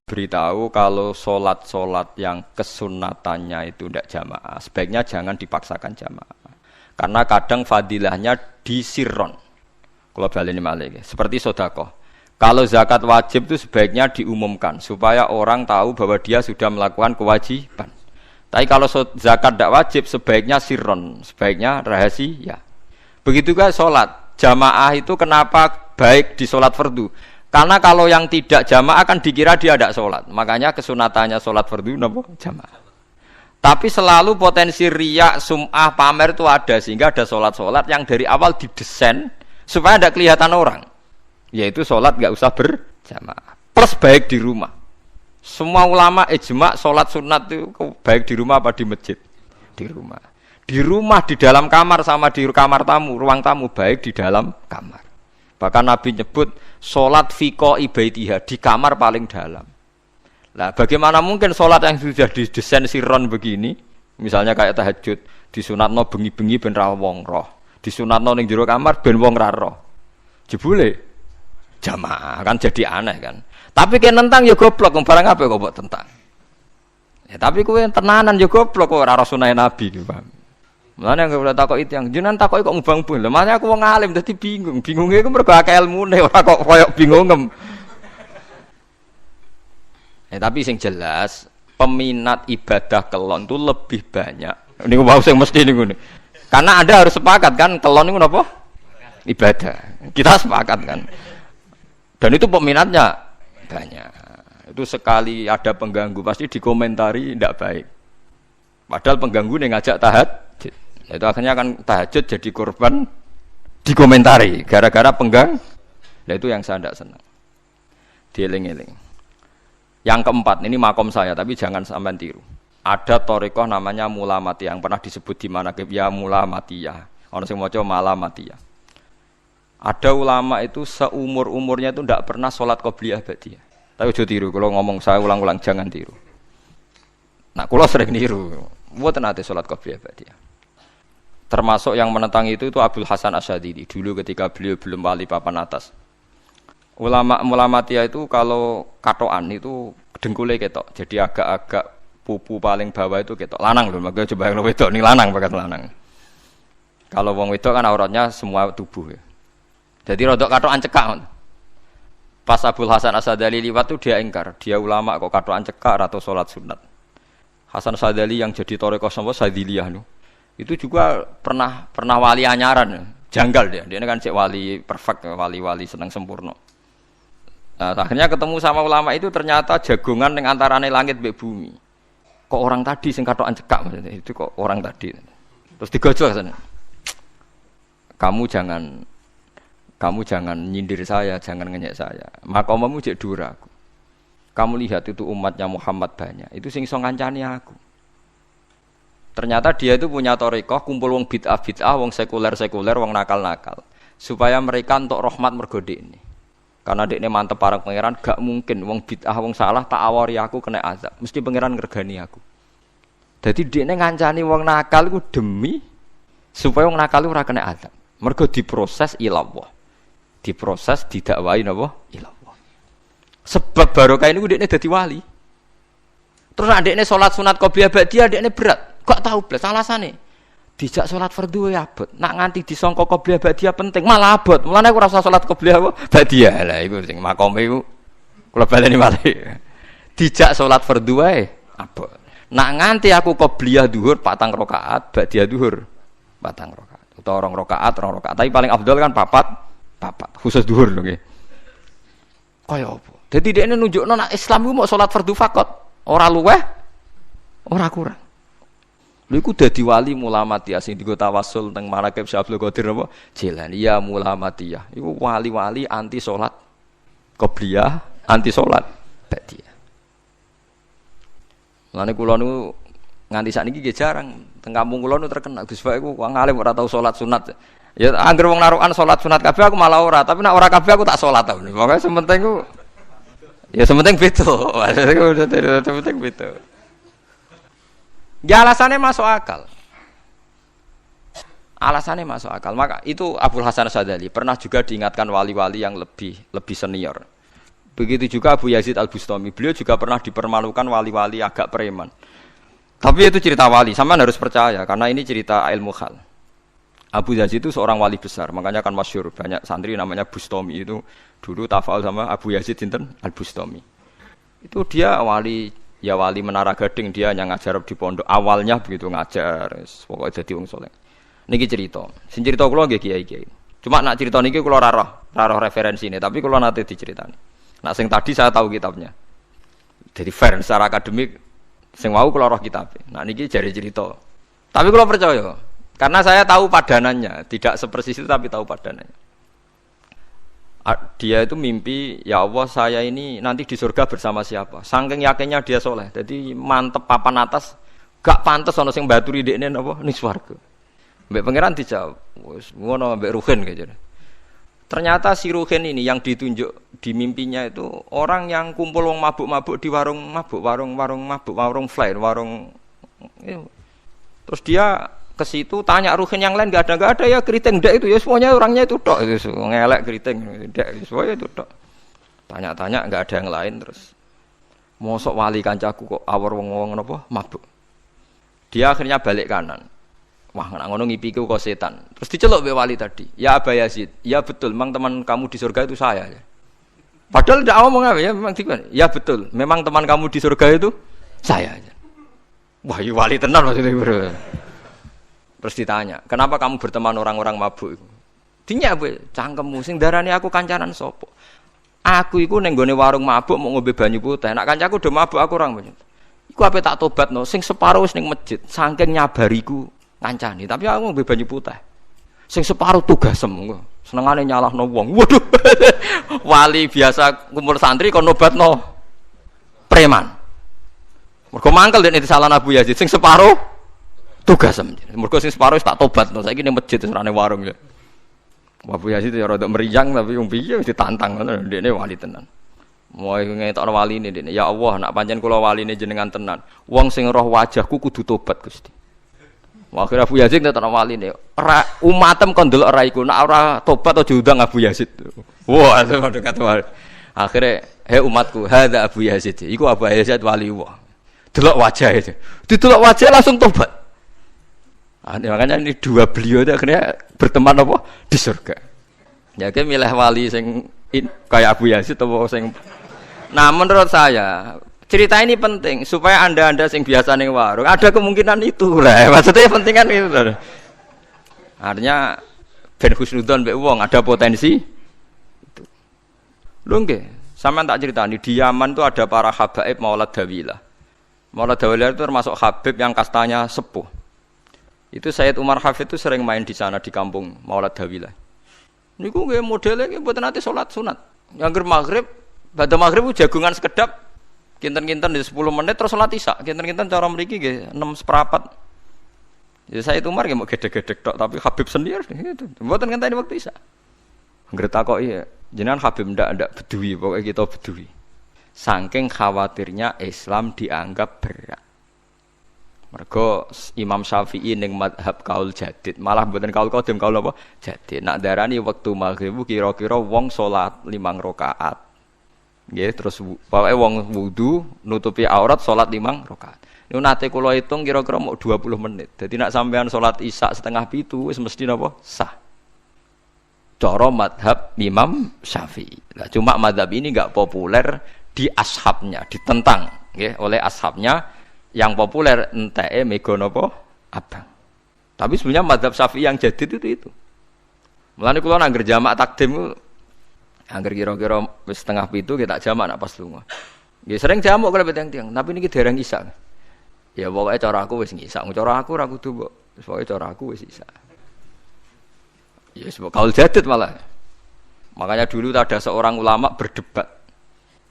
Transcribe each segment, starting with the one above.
Beritahu kalau sholat yang kesunatannya itu tidak jamaah, sebaiknya jangan dipaksakan jamaah. Karena kadang fadilahnya disirron. Kalau balik ini malah, seperti sedekah. Kalau zakat wajib itu sebaiknya diumumkan supaya orang tahu bahwa dia sudah melakukan kewajiban. Tapi kalau zakat tidak wajib sebaiknya sirron, sebaiknya rahasia. Begitu juga sholat jamaah itu kenapa baik di sholat fardu? Karena kalau yang tidak jamaah akan dikira dia tidak sholat. Makanya kesunatannya sholat fardu napa jamaah. Tapi selalu potensi riya, sum'ah, pamer itu ada. Sehingga ada sholat-sholat yang dari awal didesain supaya tidak kelihatan orang. Yaitu sholat nggak usah berjamaah. Plus baik di rumah. Semua ulama ijma sholat sunat itu baik di rumah apa di masjid? Di rumah. Di rumah, di dalam kamar sama di kamar tamu, ruang tamu baik di dalam kamar. Bahkan Nabi nyebut sholat fiko ibaitiha di kamar paling dalam. Nah, bagaimana mungkin sholat yang sudah didesain sirron begini, misalnya kayak tahajud, disunatno bengi-bengi ben ra wong roh, disunatno ning jero kamar ben wong ra roh. Jebule jamaah kan jadi aneh kan. Tapi kene nentang ya goblok, barang apa kok mbok tentang. Ya tapi kowe tenanan ya goblok kok ora sunah Nabi ki, paham. Mulane nek ora takok itu yang jenengan takoki kok ngubang-ubang. Lha makane aku wong alim dadi bingung. Bingunge iku mergo akeh ilmune ora kok koyo bingungem. Tapi sing jelas peminat ibadah kelon itu lebih banyak. Niku wau sing mesti niku. Karena Anda harus sepakat kan kelon niku napa? Ibadah. Kita sepakat kan. Dan itu peminatnya banyak. Itu sekali ada pengganggu pasti dikomentari tidak baik. Padahal pengganggu nih ngajak tahajud. Itu akhirnya akan tahajud jadi korban dikomentari gara-gara penggang. Nah itu yang saya tidak senang. Dieling-eling. Yang keempat, ini makom saya tapi jangan sampai tiru. Ada thariqah namanya mulamatiyah yang pernah disebut di manaqib ya mulamatiyah. Orang sing maca malamatiyah. Ada ulama itu seumur-umurnya itu tidak pernah sholat qobliyah ba'diyah. Tapi aja tiru, kalau ngomong saya ulang-ulang jangan tiru. Nah, kalau sering niru, mboten nate sholat qobliyah ba'diyah. Termasuk yang menentang itu Abdul Hasan Asy'adzili dulu ketika beliau belum wali papan atas. Ulama mulamatiyah itu kalau katoan itu dengkule ketok. Jadi agak-agak pupu paling bawah itu ketok. Lanang lho, makanya coba yang wedok ning lanang bakat lanang. Kalau wong wedok kan auratnya semua tubuh ya. Jadi rodok katokan cekak. Pas Abdul Hasan Asy'adzili liwat itu dia ingkar, dia ulama kok katokan cekak atau sholat sunat. Hasan Asy'adzili yang jadi thariqah sama Syadziliyah nu. Itu juga pernah wali anyaran, janggal dia kan cek wali perfect, wali seneng sempurna. Nah, akhirnya ketemu sama ulama itu ternyata jagongan yang antarane langit mbek bumi. Kok orang tadi sing katokan cekak maksudnya itu kok orang tadi. Terus digojol sana. Kamu jangan nyindir saya, jangan ngenyek saya. Makomamu cek dura aku. Kamu lihat itu umatnya Muhammad banyak, itu sing iso ngancani aku. Ternyata dia itu punya thariqah kumpul wong bid'ah, wong sekuler, wong nakal. Supaya mereka untuk rahmat mergo dekne. Karena dekne mantep parang pangeran, gak mungkin wong bid'ah, wong salah tak awari aku kena azab. Mesti pangeran ngergani aku. Jadi dekne ngancani wong nakal iku demi supaya wong nakal ora kena azab. Mergo diproses ilallah. Diproses didakwai napa? Ilallah. Sebab barokah ini dekne dadi wali. Terus adekne salat sunat qobliyah ba'diyah adekne berat. Kok tahu blas alasane? Dijak salat fardhu ya abot. Nak nganti disangka qobliyah ba'diyah penting, malah abot. Mulane aku ora usah salat qobliyah ba'diyah. Lah iku sing makome iku kula baleni malih. Dijak salat fardhu wae abot. Nak nganti aku qobliyah zuhur 4 rakaat, ba'diyah zuhur 4 rakaat. Utawa 2 rakaat, 2 rakaat. Tapi paling afdal kan 4 khusus zuhur lho nggih. Kaya apa? Dadi dekne nunjukno nek Islam ku mau salat fardhu faqat, ora luweh, ora kurang. Lha iku dadi wali mulamatiyah sing digo tawasul teng Manaqib Syekh Abdul Qadir apa? Jilani ya mulamatiyah. Iku wali-wali anti salat qobliyah, anti salat ba'diyah. Lane kula niku Nganti sakniki nggih jarang. Teng kampung kula nu terkenal Gus Bak iku wong alim ora tau salat sunat. Ya anggere wong narukan salat sunat kabeh aku malah ora, tapi nek ora kabeh aku tak salat ta. Pokoke sementing ku ya sementing beda. Sementing beda. Ya alasannya masuk akal. Alasannya masuk akal. Maka itu Abul Hasan Asyadzali pernah juga diingatkan wali-wali yang lebih senior. Begitu juga Abu Yazid Al-Bustami. Beliau juga pernah dipermalukan wali-wali agak preman. Tapi itu cerita wali, sampean harus percaya karena ini cerita ilmu hal. Abu Yazid itu seorang wali besar, makanya kan masyhur banyak santri namanya Bustami itu dulu tafal sama Abu Yazid sinten Al-Bustami. Itu dia wali Menara Gading, dia yang ngajar di pondok. Awalnya begitu ngajar, pokoknya jadi wong saleh. Niki cerita. Sing cerita kula nggih kiai-kiai. Cuma nak cerita niki kula ora roh referensine, tapi kula nate diceritani. Nak sing tadi saya tahu kitabnya. Jadi fair secara akademik sing wau kula roh kitabe. Nak niki jare cerita. Tapi kula percaya karena saya tahu padanannya, tidak sepersis itu tapi tahu padanannya. Dia itu mimpi, ya Allah saya ini nanti di surga bersama siapa? Saking yakinnya dia soleh. Jadi mantep papan atas, gak pantes ana sing baturi dekne napa ning swarga. Mbak pangeran dijawab, wis ngono mbek Ruhin gitu. Ternyata si Ruhin ini yang ditunjuk di mimpinya itu orang yang kumpul wong mabuk-mabuk di warung mabuk, warung fly, terus dia ke situ tanya Ruhin yang lain enggak ada ya keriting ndak itu ya semuanya orangnya itu tok itu ngelek keriting ndak semuanya itu tok. Tanya-tanya enggak ada yang lain terus. Mosok wali kancaku kok awor wong-wong napa mabuk. Dia akhirnya balik kanan. Wah, nak ngono ngipiku kok setan. Terus diceluk mbek wali tadi. Ya Aba Yazid, ya betul, memang teman kamu di surga itu saya. Padahal tidak ngomong apa ya, memang dikon. Ya betul, memang teman kamu di surga itu saya. Wah, ya wali tenan maksudnya, Bro. Terus ditanya, "Kenapa kamu berteman orang-orang mabuk itu?" Dinya kowe, cangkemmu sing darani aku kancanan sapa? Aku iku ning gone warung mabuk mau ngombe banyu putih. Nak kancaku do mabuk aku orang banyu. Iku ape tak tobatno, sing separo wis ning masjid, saking nyabariku kancani, tapi aku ngombe banyu putih. Sing separuh tugasem engko. Senengane nyalahno wong. Waduh. Wali biasa kumpul santri kon nobatno preman. Mergo mangkel nek disalahno Abu Yazid sing separuh tugasem. Mergo sing separuh tak tobatno. Saiki ning masjid serane warung ya. Abu Yazid ya rada meriang tapi wong piye ditantang ngono. Dekne wali tenan. Mau ngetokno waline dekne. Ya Allah, nak pancen kula waline jenengan tenan. Wong sing roh wajahku kudu tobat Gusti. Akhirnya Abu Yazid ngetokno waline. Ora umatem kon delok ora iku, nek ora tobat aja diundang Abu Yazid. Wah, itu kata wali. Akhirnya, "Hei umatku, hadza Abu Yazid." Iku Abu Yazid wali wah. Delok wajah itu. Didelok wajah langsung tobat. Makanya ini dua beliau itu akhirnya berteman apa? Di surga. Ya kan milih wali sing kayak Abu Yazid atau sing. Nah, menurut saya cerita ini penting supaya anda sing biasa ning warung ada kemungkinan itu lah. Maksudnya penting kan itu. Artinya ben husnudzon mbek wong ada potensi itu. Lho nggih, sampean tak critani di Yaman itu ada para habaib Maulad Dawilah. Maulad Dawilah itu termasuk habib yang kastanya sepuh. Itu Sayyid Umar Hafid itu sering main di sana di kampung Maulad Dawilah. Niku nggih modele nggih mboten nate salat sunat. Yang maghrib, badhe maghrib jagungan sekedap kinten-kinten di 10 menit terus salat isya. Kinten-kinten cara mriki nggih 6/4. Ya saya itu Umar nggih mau gedhe-gedhe tok tapi Habib sendiri gitu. Mboten ngenteni waktu isya. Anggere takoki jenengan Habib ndak bedui pokoke kita bedui. Saking khawatirnya Islam dianggap berat. Mergo Imam Syafi'i ning mazhab kaul jadid, malah mboten kaul qadim kaul apa? Jadid. Nak darani wektu maghrib kira-kira wong salat 5 rakaat. Nggih, terus pokoke wong wudu nutupi aurat salat 5 rakaat. Niku nate kula hitung kira-kira mau 20 menit. Dadi nak sampean salat Isya 6:30 wis mesti napa? Sah. Cara mazhab Imam Syafi'i. Lah cuma mazhab ini enggak populer di ashabnya, ditentang nggih oleh ashabnya. Yang populer enteke mega napa? Abang. Tapi sebenarnya mazhab Syafi'i yang jadid itu. Mulane kula nang jamak takdim angger kira-kira wis 6:30 kita jamak nak pas lunga. Nggih sering jamak kalau tiang-tiang, tapi niki dereng isya. Ya pokoke cara aku wis isya, cara aku ora kudu mbok. Wis pokoke cara aku wis isya. Ya sebab kaul jadid malah. Makanya dulu ada seorang ulama berdebat.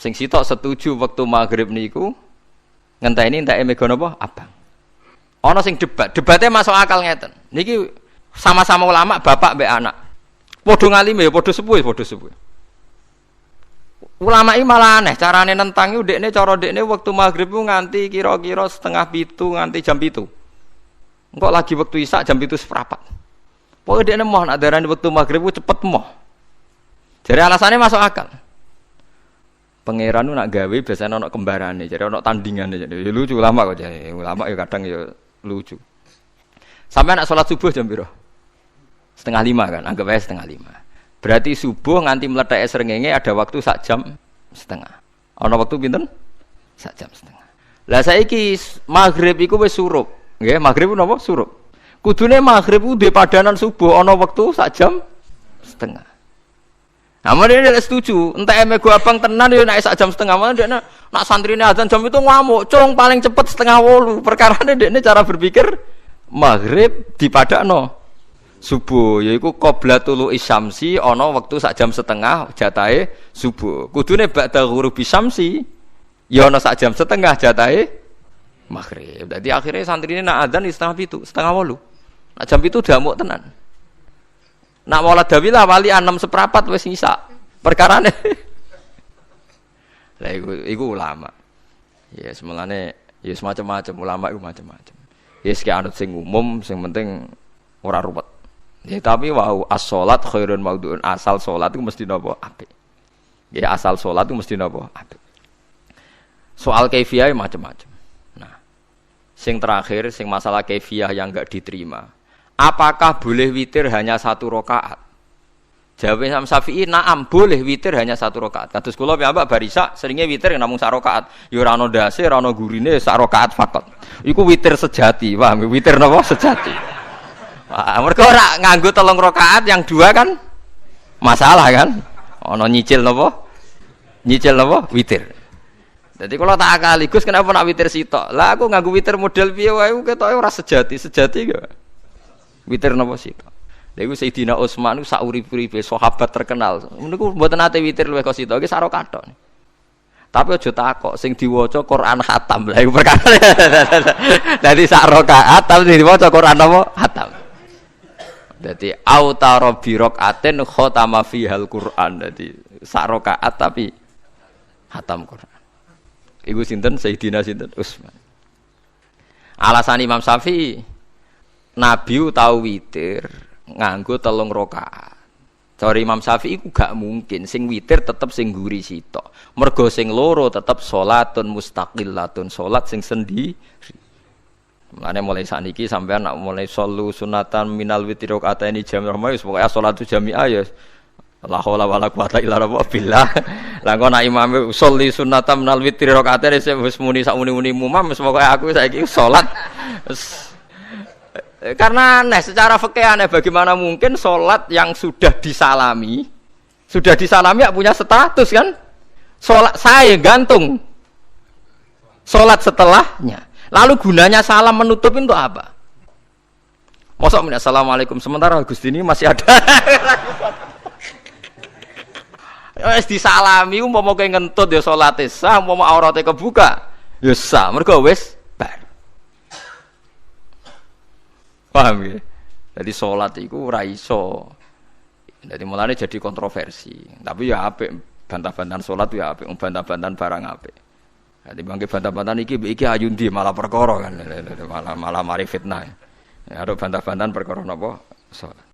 Sing sitok setuju waktu maghrib niku ngenteni enteke mega napa? Abang. Ana sing debatnya masuk akal ngeten. Niki sama-sama ulama bapak mbek anak. Padha ngalime ya padha sepuh. Ulama iki malah aneh carane nentang iku ndekne cara ndekne wektu maghrib ku nganti kira-kira 6:30 nganti jam 7. Engko lagi wektu isya jam 7:15. Pokoke ndekne moh nak darani wektu maghrib ku cepet moh. Jadi alasannya masuk akal. Pangeran ku nak gawe biasanya ana kembarane, jadi ana tandingane. Jadi lucu ulama kok jadi. Ulama ya kadang ya lucu. Sampai nak sholat subuh jam piro? 4:30 kan, anggap aja 4:30. Berarti subuh nganti meletak srengenge ada waktu sak jam setengah. Ana waktu pinten? Sak jam setengah. Lah saiki maghrib iku wis surup. Nggih, maghrib napa surup. Kudune maghrib ku duwe padanan subuh ana waktu sak jam setengah. Amun dia tidak setuju, entah emego abang tenan yo nek sak jam setengah malah dia nak santrine azan jam itu ngamuk, cung paling cepet 7:30. Perkarane dekne cara berpikir maghrib dipadakno subuh, yaiku qoblatul isyamsi ana wektu sak jam setengah jatahe subuh. Kudune ba'da ghurubi syamsi ya ana sak jam setengah jatahe maghrib. Dadi akhirnya santrine nak azan di 7:30, 7:30. Nak jam itu damuk tenan. Nak maulad dawilah wali 6:15 wis isa. Perkarane. Lah iku ulama. Ya semulane ya semacam-macam ulama iku macam-macam. Ya sik anut sing umum, sing penting ora ruwet. Ya tapi wau as-shalat khairun maudhu'un, asal salat itu mesti napa apik. Ya asal salat itu mesti napa apik. Soal kaifiyah macam-macam. Nah, sing terakhir sing masalah kaifiyah yang enggak diterima. Apakah boleh witir hanya 1 rakaat? Jawab Imam Syafi'i, na'am, boleh witir hanya 1 rakaat. Kados kula piyambak barisa seringe witir namung 1 rakaat. Ya ora ana ndase, ora ana gurine, 1 rakaat fakot. Iku witir sejati, paham? Witir napa sejati. Wah, mergo ora nganggo 3 rakaat yang 2 kan masalah kan? Ana nyicil napa? Nyicil napa? Witir. Jadi kalau tak akali, Gus kenapa nak witir sitok? Lah aku nganggo witir model piye wae ketoke ora sejati gak. Witir napa sitok? Lha iku Sayyidina Utsman iku sak urip-uripe sahabat terkenal. Niku mboten nate witir luwih kok sitok, iki sak rakaat. Tapi aja takok sing diwaca Quran khatam. Lah iku perkara. Dadi sak rakaat tapi diwaca Quran apa? Khatam. Dadi autara bi rakaatin khatama fihal Quran. Dadi sak rakaat tapi khatam Quran. Iku sinten Sayyidina sinten Utsman. Alasan Imam Syafi'i Nabi tau witir nganggo 3 rakaat. Cara Imam Syafi'i iku gak mungkin sing witir tetep sing guri sitok. Mergo sing loro tetep salatun mustaqillatun, salat sing sendiri. Mulane mulai saniki sampean nak mulai solu sunatan minal witri rakaataini jami'ah wis pokoke salatu jami'ah ya la haula wala quwata illa billah. Lah kok nak imame sholli sunatan minal witri rakaataini wis muni sak muni-muni mumam wis pokoke aku saiki salat. Karena aneh secara fikih aneh, bagaimana mungkin sholat yang sudah disalami ya punya status kan? Sholat saya gantung sholat setelahnya. Lalu gunanya salam menutup itu apa? Mosok min assalamualaikum sementara Gusti ini masih ada. Wis disalami umpama kowe ngentut ya salate sah, umpama aurate kebuka ya sah, mergo wis bar. Paham ya? Jadi sholat itu ora iso. Jadi mulane jadi kontroversi. Tapi ya apik bantah-bantahan sholat ya apik, bantah-bantahan barang apik. Jadi bangke bantah-bantahan iki ayundi malah perkara kan. Malah mari fitnah. Ya ada bantah-bantahan perkara napa? Sholat.